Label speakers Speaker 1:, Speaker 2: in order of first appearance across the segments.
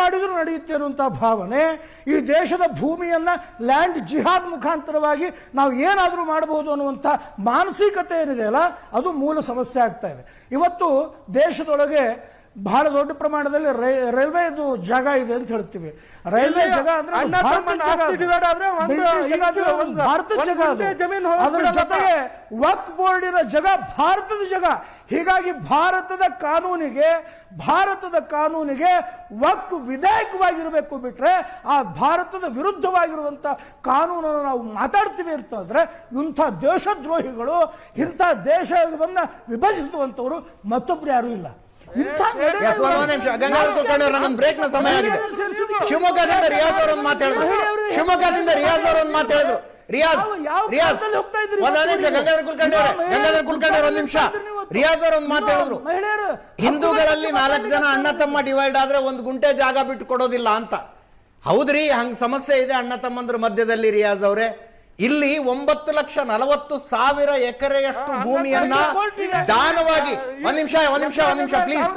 Speaker 1: ಮಾಡಿದ್ರು ನಡೆಯುತ್ತೆ ಅನ್ನುವಂಥ ಭಾವನೆ, ಈ ದೇಶದ ಭೂಮಿಯನ್ನು ಲ್ಯಾಂಡ್ ಜಿಹಾದ್ ಮುಖಾಂತರವಾಗಿ ನಾವು ಏನಾದರೂ ಮಾಡಬಹುದು ಅನ್ನುವಂಥ ಮಾನಸಿಕತೆ ಏನಿದೆಯಲ್ಲ ಅದು ಮೂಲ ಸಮಸ್ಯೆ ಆಗ್ತಾ ಇದೆ. ಇವತ್ತು ದೇಶದೊಳಗೆ ಬಹಳ ದೊಡ್ಡ ಪ್ರಮಾಣದಲ್ಲಿ ರೈಲ್ವೆದು ಜಾಗ ಇದೆ ಅಂತ ಹೇಳ್ತೀವಿ. ರೈಲ್ವೆ ಜಾಗ ಅಂದ್ರೆ ಭಾರತದ ಜಾಗ, ಅದರ ಜೊತೆಗೆ ವಕ್ಫ್ ಬೋರ್ಡಿನ ಜಾಗ ಭಾರತದ ಜಾಗ. ಹೀಗಾಗಿ ಭಾರತದ ಕಾನೂನಿಗೆ ವಕ್ಫ್ ವಿಧೇಯಕವಾಗಿರಬೇಕು ಬಿಟ್ರೆ ಆ ಭಾರತದ ವಿರುದ್ಧವಾಗಿರುವಂತ ಕಾನೂನನ್ನು ನಾವು ಮಾತಾಡ್ತೀವಿ ಅಂತಂದ್ರೆ ಇಂಥ ದೇಶದ್ರೋಹಿಗಳು, ಇಂಥ ದೇಶವನ್ನ ವಿಭಜಿಸುವಂತವರು ಮತ್ತೊಬ್ರು ಯಾರು ಇಲ್ಲ.
Speaker 2: ಶಿವಮೊಗ್ಗದಿಂದ ರಿಯಾಜ್ ಅವರು ಒಂದು ಮಾತಾಡಿದ್ರು. ರಿಯಾಜ್ ಅವರು ಒಂದು ಮಾತಾಡಿದ್ರು, ಹಿಂದೂಗಳಲ್ಲಿ 4 ಜನ ಅಣ್ಣ ತಮ್ಮ ಡಿವೈಡ್ ಆದ್ರೆ 1 ಗುಂಟೆ ಜಾಗ ಬಿಟ್ಟು ಕೊಡೋದಿಲ್ಲ ಅಂತ. ಹೌದ್ರಿ, ಹಂಗ ಸಮಸ್ಯೆ ಇದೆ ಅಣ್ಣ ತಮ್ಮಂದ್ರ ಮಧ್ಯದಲ್ಲಿ. ರಿಯಾಜ್ ಅವರೇ, ಇಲ್ಲಿ 9,40,000 ಎಕರೆಯಷ್ಟು ಭೂಮಿಯನ್ನ ದಾನವಾಗಿ ಒಂದ್ ನಿಮಿಷ ಪ್ಲೀಸ್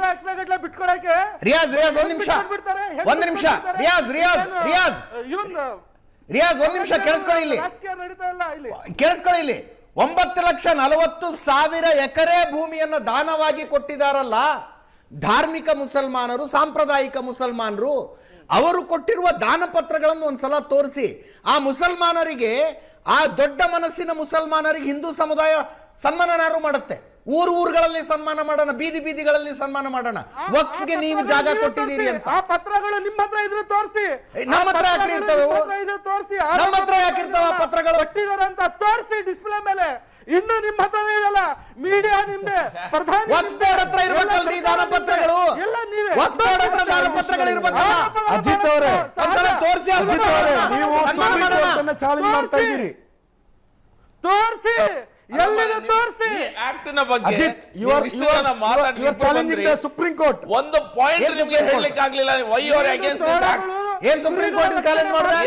Speaker 2: ರಿಯಾಜ್ ಒಂದ್ ನಿಮಿಷ ಒಂದ್ ನಿಮಿಷ ಕೇಳಿಸ್ಕೊಳ್ಳಿ ಇಲ್ಲಿ 9,40,000 ಎಕರೆ ಭೂಮಿಯನ್ನ ದಾನವಾಗಿ ಕೊಟ್ಟಿದಾರಲ್ಲ ಧಾರ್ಮಿಕ ಮುಸಲ್ಮಾನರು, ಸಾಂಪ್ರದಾಯಿಕ ಮುಸಲ್ಮಾನರು. ಅವರು ಕೊಟ್ಟಿರುವ ದಾನ ಪತ್ರಗಳನ್ನು ಒಂದ್ಸಲ ತೋರಿಸಿ. ಆ ಮುಸಲ್ಮಾನರಿಗೆ, ಆ ದೊಡ್ಡ ಮನಸ್ಸಿನ ಮುಸಲ್ಮಾನರಿಗೆ ಹಿಂದೂ ಸಮುದಾಯ ಸನ್ಮಾನನಾರು ಮಾಡುತ್ತೆ. ಊರುಗಳಲ್ಲಿ ಸನ್ಮಾನ ಮಾಡೋಣ, ಬೀದಿಗಳಲ್ಲಿ ಸನ್ಮಾನ ಮಾಡೋಣ. ವಕ್ಫ್ಗೆ ನೀವು ಜಾಗ ಕೊಟ್ಟಿದ್ದೀರಿ ಅಂತ
Speaker 3: ಆ ಪತ್ರಗಳು ನಿಮ್ಮ ಹತ್ರ ಇದ್ರೆ ತೋರಿಸಿ.
Speaker 2: ನಮ್ಮ ಹತ್ರ ಯಾಕಿರ್ತವೆ? ನಮ್ಮ ಹತ್ರ ಯಾಕಿರ್ತಾವ ಪತ್ರಗಳು?
Speaker 3: ಕೊಟ್ಟಿದ್ದಾರೆ ಅಂತ ತೋರಿಸಿ ಡಿಸ್ಪ್ಲೇ ಮೇಲೆ. ಇನ್ನು ನಿಮ್ಮ ಹತ್ರನೇ ಇದಲ್ಲ, ಮೀಡಿಯಾ ನಿಮ್ದೆ. ಪ್ರಧಾನಿ
Speaker 2: ವಕ್ಫ್ ಬೋರ್ಡ್ ಹತ್ರ ಇರಬೇಕಲ್ರಿ ದಾನ ಪತ್ರಗಳು.
Speaker 3: ಎಲ್ಲ ನೀವೇ
Speaker 2: ವಕ್ಫ್ ಬೋರ್ಡ್ ಹತ್ರ ದಾನ ಪತ್ರಗಳು ಇರಬೇಕಲ್ಲ.
Speaker 1: ಅಜಿತ್ ಅವರೇ,
Speaker 2: ತೋರಿಸಿ,
Speaker 1: ನೀವು ಚಾಲೆಂಜ್ ಮಾಡ್ತಾ ಇದ್ದೀರಿ.
Speaker 3: ತೋರಿಸಿ, ಎಲ್ಲಿದೆ ತೋರಿಸಿ.
Speaker 1: Ajit, you are challenging the supreme court.
Speaker 4: ಒಂದು ಪಾಯಿಂಟ್ ನಿಮಗೆ ಹೇಳಲಿಕ್ಕೆ ಆಗಲಿಲ್ಲ. Why you are against this act?
Speaker 2: ಏನ್ ಸುಪ್ರೀಂ ಕೋರ್ಟ್ ಚಾಲೆಂಜ್ ಮಾಡಿದೆ?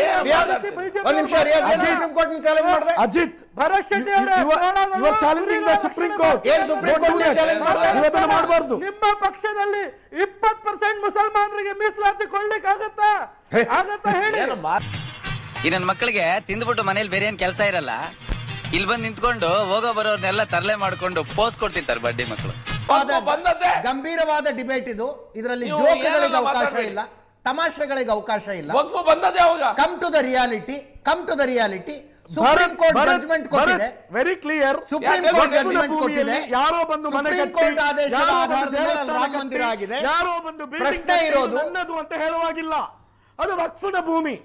Speaker 2: ಒಂದು ನಿಮಿಷ ರಿಯಾಜ್, ಸುಪ್ರೀಂ ಕೋರ್ಟ್ ಚಾಲೆಂಜ್ ಮಾಡಿದೆ.
Speaker 1: ಅಜಿತ್,
Speaker 3: ಭರತ್ ಶೆಟ್ಟಿ ಅವರೇ,
Speaker 1: you are challenging the supreme court.
Speaker 2: ಏನ್ ಸುಪ್ರೀಂ ಕೋರ್ಟ್ ಚಾಲೆಂಜ್ ಮಾಡಿದೆ?
Speaker 1: ಇವತ್ತು ಮಾಡಬಾರದು.
Speaker 3: ನಿಮ್ಮ ಪಕ್ಷದಲ್ಲಿ 20% ಮುಸಲ್ಮಾನರಿಗೆ ಮೀಸಲಾತಿ ಕೊಡ್ಲಿಕ್ಕೆ ಆಗತ್ತಾ ಹೇಳಿ.
Speaker 5: ಈ ನನ್ನ ಮಕ್ಕಳಿಗೆ ತಿಂದ್ಬಿಟ್ಟು ಮನೇಲಿ ಬೇರೆ ಏನ್ ಕೆಲಸ ಇರಲ್ಲ, ಇಲ್ಲಿ ಬಂದು ನಿಂತ್ಕೊಂಡು ಹೋಗೋ ಬರೋರ್ನೆಲ್ಲ ತರಲೆ ಮಾಡ್ಕೊಂಡು ಪೋಸ್ ಕೊಡ್ತಿರ್ತಾರೆ ಬಡ್ಡಿ ಮಕ್ಕಳು.
Speaker 2: ಗಂಭೀರವಾದ ಡಿಬೇಟ್ ಇದು. ಇದರಲ್ಲಿ ಜೋಕ್ಗಳಿಗೆ ಅವಕಾಶ ಇಲ್ಲ, ತಮಾಷೆಗಳಿಗೆ ಅವಕಾಶ ಇಲ್ಲ. Come to the reality. Supreme court judgment ಕೊಟ್ಟಿದೆ,
Speaker 1: very clear.
Speaker 2: Supreme court judgment ಕೊಟ್ಟಿದೆ.
Speaker 1: ಯಾರೋ ಬಂದು ಮನೆ
Speaker 2: ಕೋರ್ಟ್ ಆದೇಶದ ಆಧಾರದ ಮೇಲೆ ರಾಮ ಮಂದಿರ ಆಗಿದೆ.
Speaker 1: ಯಾರೋ ಬಂದು
Speaker 2: ಪ್ರಶ್ನೆ ಇರೋದು
Speaker 1: ನನ್ನದು ಅಂತ ಹೇಳುವಾಗಿಲ್ಲ. ಅದು ವಕ್ಫ್ನ ಭೂಮಿ,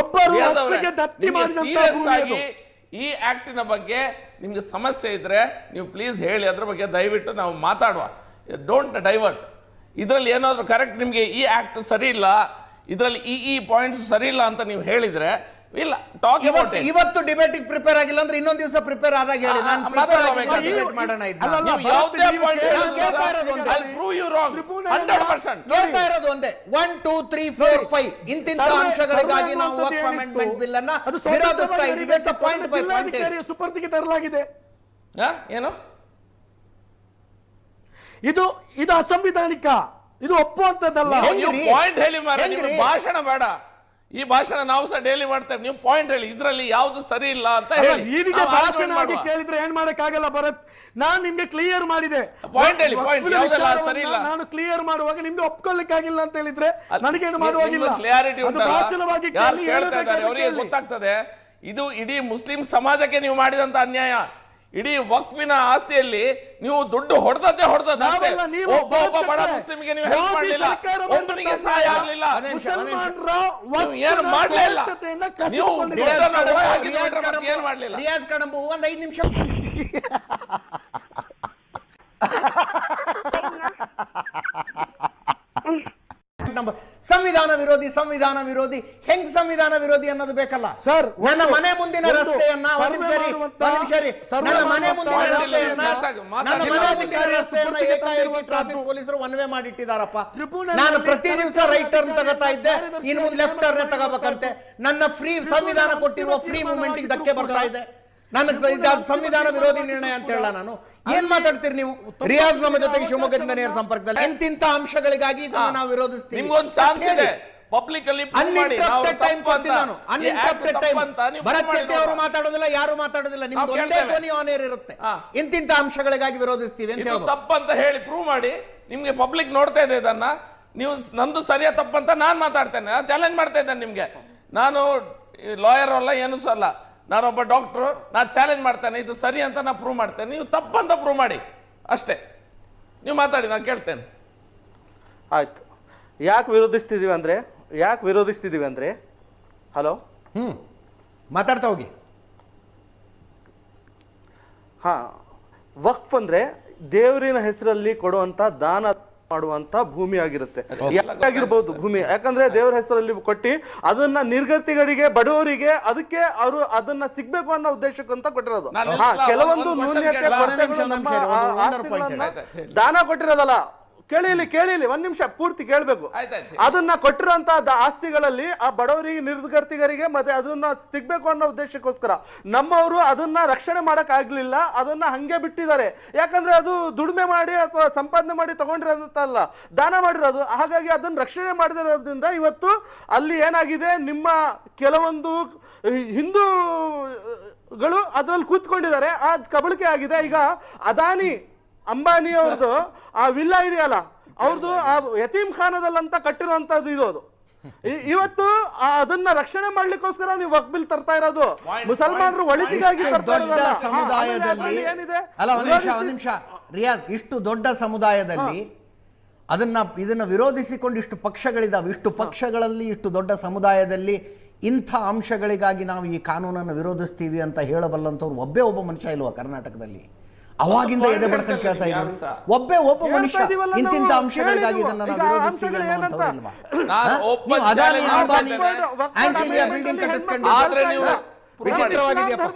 Speaker 1: ಒಬ್ಬರು ವಕ್ಫ್ಗೆ ದತ್ತಿ ಮಾಡಿದಂತ ಭೂಮಿ.
Speaker 4: ಈ ಆಕ್ಟಿನ ಬಗ್ಗೆ ನಿಮ್ಗೆ ಸಮಸ್ಯೆ ಇದ್ರೆ ನೀವು ಪ್ಲೀಸ್ ಹೇಳಿ, ಅದ್ರ ಬಗ್ಗೆ ದಯವಿಟ್ಟು ನಾವು ಮಾತಾಡುವ. Don't divert. ಇದರಲ್ಲಿ ಏನಾದರೂ ಕರೆಕ್ಟ್ ನಿಮಗೆ ಈ ಆಕ್ಟ್ ಸರಿ ಇಲ್ಲ, ಇದರಲ್ಲಿ ಈ ಪಾಯಿಂಟ್ಸ್ ಸರಿ ಇಲ್ಲ ಅಂತ ನೀವು ಹೇಳಿದ್ರೆ ಇಲ್ಲ ಟಾಕ್ ಅಬೌಟ್ ಇಟ್.
Speaker 2: ಇವತ್ತು ಡಿಬೇಟಿಗೆ ಪ್ರಿಪೇರ್ ಆಗಿಲ್ಲ ಅಂದ್ರೆ ಇನ್ನೊಂದು ದಿವಸ ಪ್ರಿಪೇರ್ ಆದಾಗ ಹೇಳಿ, ನಾನು ಪ್ರಿಪೇರ್ ಆಗಿ ಡಿಬೇಟ್ ಮಾಡೋಣ.
Speaker 4: ನೀವು ಯಾವುದೇ ಪಾಯಿಂಟ್ ಕೇಳ್ತಾ ಇರೋದು ಒಂದೇ, ಐ ಪ್ರೂವ್ ಯು ರಾಂಗ್ 100%.
Speaker 2: ಕೇಳ್ತಾ ಇರೋದು ಒಂದೇ, 1 2 3 4 5 ಇಂತಿಂತ ಅಂಶಗಳಿಗಾಗಿ ನಾವು ವಕ್ಫ್ ಅಮೆಂಡ್ಮೆಂಟ್ ಬಿಲ್ ಅನ್ನ ವಿರೋಧಿಸ್ತಾ ಇದ್ದೀವಿ ಅಂತ ಪಾಯಿಂಟ್ ಬೈ ಪಾಯಿಂಟ್
Speaker 1: ಸುಪರ್ದಿಗೆ ತರಲಾಗಿದೆ.
Speaker 4: ಏನು
Speaker 1: ಇದು ಅಸಂವಿಧಾನಿಕ, ಇದು ಒಪ್ಪುವಂತದ್ದಲ್ಲ.
Speaker 4: ಪಾಯಿಂಟ್ ಹೇಳಿ ಮಾರ, ಭಾಷಣ ಬೇಡ. ಈ ಭಾಷಣ ನಾವು ಸಹ ಡೈಲಿ ಮಾಡ್ತೇವೆ. ನೀವು ಪಾಯಿಂಟ್ ಹೇಳಿ, ಇದರಲ್ಲಿ ಯಾವ್ದು ಸರಿ ಇಲ್ಲ ಅಂತ ಹೇಳಿ.
Speaker 1: ನೀವಿಗೆ ಭಾಷಣ ಆಗಿ ಕೇಳಿದ್ರೆ ಏನ್ ಮಾಡಕ್ಕಾಗಲ್ಲ ಭರತ್. ನಾನ್ ನಿಮ್ಗೆ ಕ್ಲಿಯರ್ ಮಾಡಿದೆ,
Speaker 4: ಪಾಯಿಂಟ್ ಹೇಳಿ, ಪಾಯಿಂಟ್ ಯಾವ್ದೆಲ್ಲ ಸರಿ ಇಲ್ಲ
Speaker 1: ನಾನು ಕ್ಲಿಯರ್ ಮಾಡುವಾಗ ನಿಮ್ಗೆ ಒಪ್ಕೊಳ್ಳಿಕ್ಕಾಗಿಲ್ಲ ಅಂತ ಹೇಳಿದ್ರೆ ನನಗೇನು ಮಾಡುವಾಗಿಲ್ಲ.
Speaker 4: ಕ್ಲಾರಿಟಿ
Speaker 1: ಅದು ಭಾಷಣವಾಗಿ
Speaker 4: ಅವರಿಗೆ ಗೊತ್ತಾಗ್ತದೆ. ಇದು ಇಡೀ ಮುಸ್ಲಿಂ ಸಮಾಜಕ್ಕೆ ನೀವು ಮಾಡಿದಂತ ಅನ್ಯಾಯ. ಇಡೀ ವಕ್ಫಿನ ಆಸ್ತಿಯಲ್ಲಿ ನೀವು ದುಡ್ಡು ಹೊಡೆದದ್ದೇ ಒಬ್ಬ ಬಡ ಮುಸ್ಲಿಮ್ಗೆ ನೀವು ಹೆಲ್ಪ್ ಮಾಡಲಿಲ್ಲ, ಒಬ್ಬನಿಗೆ ಸಹಾಯ ಆಗಲಿಲ್ಲ, ಏನು ಮಾಡಲಿಲ್ಲ. ನೀವು ಏನು ಮಾಡಲಿಲ್ಲ.
Speaker 2: ರಿಯಾಜ್ ಕಡಂಬು ಒಂದು 5 ನಿಮಿಷ. ಸಂವಿಧಾನ ವಿರೋಧಿ ಹೆಂಗ್ ಸಂವಿಧಾನ ವಿರೋಧಿ ಅನ್ನೋದು ಬೇಕಲ್ಲ ಸರ್. ನನ್ನ ಮನೆ ಮುಂದಿನ ರಸ್ತೆಯನ್ನ ಏಕಾಏಕಿ ಟ್ರಾಫಿಕ್ ಪೊಲೀಸರು ಒನ್ ವೇ ಮಾಡಿಟ್ಟಿದಾರಪ್ಪ. ನಾನು ಪ್ರತಿ ದಿವಸ ರೈಟ್ ಟರ್ನ್ ತಗೋತಾ ಇದ್ದೆ, ಇನ್ನು ಮುಂದೆ ಲೆಫ್ಟ್ ಟರ್ನ್ ತಗೋಬೇಕಂತೆ. ನನ್ನ ಫ್ರೀ ಸಂವಿಧಾನ ಕೊಟ್ಟಿರುವ ಫ್ರೀ ಮೂವ್ಮೆಂಟ್ ಧಕ್ಕೆ ಬರ್ತಾ ಇದೆ. ಸಂವಿಧಾನ ವಿರೋಧಿ ನಿರ್ಣಯ ಅಂತ ಹೇಳ ನಾನು ಏನ್ ಮಾತಾಡ್ತೀರಿ ನೀವು? ರಿಯಾಜ್ ನಮ್ಮ ಜೊತೆಗೆ ಶಿವಮೊಗ್ಗದಿಂದ ನೇರ ಸಂಪರ್ಕದಲ್ಲಿ ಎಂತಿಂತ ಅಂಶಗಳಿಗಾಗಿ ಇದನ್ನ ನಾವು ವಿರೋಧಿಸ್ತೀವಿ.
Speaker 4: ನಿಮ್ಗೊಂದು ಚಾನ್ಸ್ ಇದೆ ಪಬ್ಲಿಕ್ ಅಲ್ಲಿ
Speaker 2: ಅನ್ಇಂಟರಪ್ಟೆಡ್ ಟೈಮ್ ಕೊಡ್ತೀನಿ ನಾನು. Uninterrupted time. ಭರತ್ ಶೆಟ್ಟಿ ಅವರು ಮಾತಾಡೋದಿಲ್ಲ, ಯಾರು ಮಾತಾಡೋದಿಲ್ಲ, ನಿಮ್ದು ಒಂದೇ ಧ್ವನಿ ಆನ್ ಏರ್ ಇರುತ್ತೆ. ಇಂತಿಂತ ಅಂಶಗಳಿಗಾಗಿ ವಿರೋಧಿಸ್ತೀವಿ ಅಂತ ಹೇಳ್ಬೋದು.
Speaker 4: ತಪ್ಪಂತ ಹೇಳಿ ಪ್ರೂವ್ ಮಾಡಿ. ನಿಮ್ಗೆ ಪಬ್ಲಿಕ್ ನೋಡ್ತಾ ಇದೆ ಇದನ್ನ. ನೀವು ನಂದು ಸರಿಯಾ ತಪ್ಪಂತ ನಾನ್ ಮಾತಾಡ್ತೇನೆ, ನಾನು ಚಾಲೆಂಜ್ ಮಾಡ್ತಾ ಇದ್ದೇನೆ ನಿಮ್ಗೆ. ನಾನು ಲಾಯರ್ ಅಲ್ಲ, ಏನು ಅಲ್ಲ, ನಾನೊಬ್ಬ ಡಾಕ್ಟ್ರು. ನಾನು ಚಾಲೆಂಜ್ ಮಾಡ್ತೇನೆ, ಇದು ಸರಿ ಅಂತ ನಾನು ಪ್ರೂವ್ ಮಾಡ್ತೇನೆ, ನೀವು ತಪ್ಪಂತ ಪ್ರೂವ್ ಮಾಡಿ ಅಷ್ಟೇ. ನೀವು ಮಾತಾಡಿ, ನಾನು ಕೇಳ್ತೇನೆ.
Speaker 3: ಆಯ್ತು. ಯಾಕೆ ವಿರೋಧಿಸ್ತಿದೀವಿ ಅಂದ್ರೆ ಹಲೋ
Speaker 2: ಮಾತಾಡ್ತಾ ಹೋಗಿ.
Speaker 3: ಹಾ, ವಕ್ಫ್ ಅಂದ್ರೆ ದೇವರಿನ ಹೆಸರಲ್ಲಿ ಕೊಡುವಂತ ದಾನ ಮಾಡುವಂತ ಭೂಮಿ ಆಗಿರುತ್ತೆ. ಯಾಗಿರ್ಬೋದು ಭೂಮಿ, ಯಾಕಂದ್ರೆ ದೇವರ ಹೆಸರಲ್ಲಿ ಕೊಟ್ಟಿ ಅದನ್ನ ನಿರ್ಗತಿಗರಿಗೆ, ಬಡವರಿಗೆ, ಅದಕ್ಕೆ ಅವರು ಅದನ್ನ ಸಿಗ್ಬೇಕು ಅನ್ನೋ ಉದ್ದೇಶಕ್ಕಂತ ಕೊಟ್ಟಿರೋದು. ಕೆಲವೊಂದು ನ್ಯೂನ್ಯತೆ ಕೊರತೆಗಳು ನಮ್ಮ ಆಸ್ತಿಗಳನ್ನ ದಾನ ಕೊಟ್ಟಿರೋದಲ್ಲ. ಕೇಳಿಲಿ ಒಂದ್ ನಿಮಿಷ ಪೂರ್ತಿ ಕೇಳ್ಬೇಕು. ಅದನ್ನ ಕೊಟ್ಟಿರುವಂತ ಆಸ್ತಿಗಳಲ್ಲಿ ಆ ಬಡವರಿಗೆ, ನಿರ್ಗತಿಗರಿಗೆ ಮತ್ತೆ ಅದನ್ನ ಸಿಗ್ಬೇಕು ಅನ್ನೋ ಉದ್ದೇಶಕ್ಕೋಸ್ಕರ ನಮ್ಮವರು ಅದನ್ನ ರಕ್ಷಣೆ ಮಾಡಕ್ ಆಗ್ಲಿಲ್ಲ, ಅದನ್ನ ಹಂಗೆ ಬಿಟ್ಟಿದ್ದಾರೆ. ಯಾಕಂದ್ರೆ ಅದು ದುಡಿಮೆ ಮಾಡಿ ಅಥವಾ ಸಂಪಾದನೆ ಮಾಡಿ ತಗೊಂಡಿರೋದಲ್ಲ, ದಾನ ಮಾಡಿರೋದು. ಹಾಗಾಗಿ ಅದನ್ನ ರಕ್ಷಣೆ ಮಾಡದಿರೋದ್ರಿಂದ ಇವತ್ತು ಅಲ್ಲಿ ಏನಾಗಿದೆ, ನಿಮ್ಮ ಕೆಲವೊಂದು ಹಿಂದೂಗಳು ಅದ್ರಲ್ಲಿ ಕೂತ್ಕೊಂಡಿದ್ದಾರೆ, ಆ ಕಬಳಿಕೆ ಆಗಿದೆ. ಈಗ ಅದಾನಿ ಅಂಬಾನಿ ಅವ್ರದ್ದು ಆ ವಿಲ್ಲಾ ಇದೆಯಲ್ಲ, ಅವ್ರದ್ದು ಆ ಯತೀಮ್ ಖಾನದಲ್ಲಂತ ಕಟ್ಟಿರುವಂತದ್ದು ಇದು. ಅದು ಇವತ್ತು ಅದನ್ನ ರಕ್ಷಣೆ ಮಾಡ್ಲಿಕ್ಕೋಸ್ಕರ ನೀವು ವಕ್ಫ್ ಬಿಲ್ ತರ್ತಾ ಇರೋದು. ಮುಸಲ್ಮಾನರು ಒಳಿತಿಗಾಗಿ
Speaker 2: ದೊಡ್ಡ ಸಮುದಾಯದಲ್ಲಿ ಅಲ್ಲ, ಒಂದ್ ನಿಮಿಷ ರಿಯಾಜ್, ಇಷ್ಟು ದೊಡ್ಡ ಸಮುದಾಯದಲ್ಲಿ ಇದನ್ನ ವಿರೋಧಿಸಿಕೊಂಡು ಇಷ್ಟು ಪಕ್ಷಗಳಿದಾವೆ. ಇಷ್ಟು ಪಕ್ಷಗಳಲ್ಲಿ, ಇಷ್ಟು ದೊಡ್ಡ ಸಮುದಾಯದಲ್ಲಿ ಇಂಥ ಅಂಶಗಳಿಗಾಗಿ ನಾವು ಈ ಕಾನೂನನ್ನು ವಿರೋಧಿಸ್ತೀವಿ ಅಂತ ಹೇಳಬಲ್ಲಂಥವ್ರು ಒಬ್ಬ ಮನುಷ್ಯ ಇಲ್ವಾ ಕರ್ನಾಟಕದಲ್ಲಿ? ಅವಾಗಿಂದ ಎದೆ ಬಡ್ಕೊಂಡು ಕೇಳ್ತಾ ಇದ್ದೀವಿ, ಒಬ್ಬ ಮನುಷ್ಯ ಇಂತಿಂತ ಅಂಶಗಳಿಗಾಗಿ ಇದನ್ನ ನಾವು ವಿರೋಧಿಸ್ತೀವಿ ಅನ್ನುವಂಥವ್ರು ಇಲ್ವಾ? ಅದಾನಿ ಅಂಬಾನಿ ಆಂಟಿಲಿಯಾ ಬಿಲ್ಡಿಂಗ್ ಕಟ್ಟಿಸ್ಕೊಂಡು ವಿಚಿತ್ರವಾಗಿದೆಯಪ್ಪ.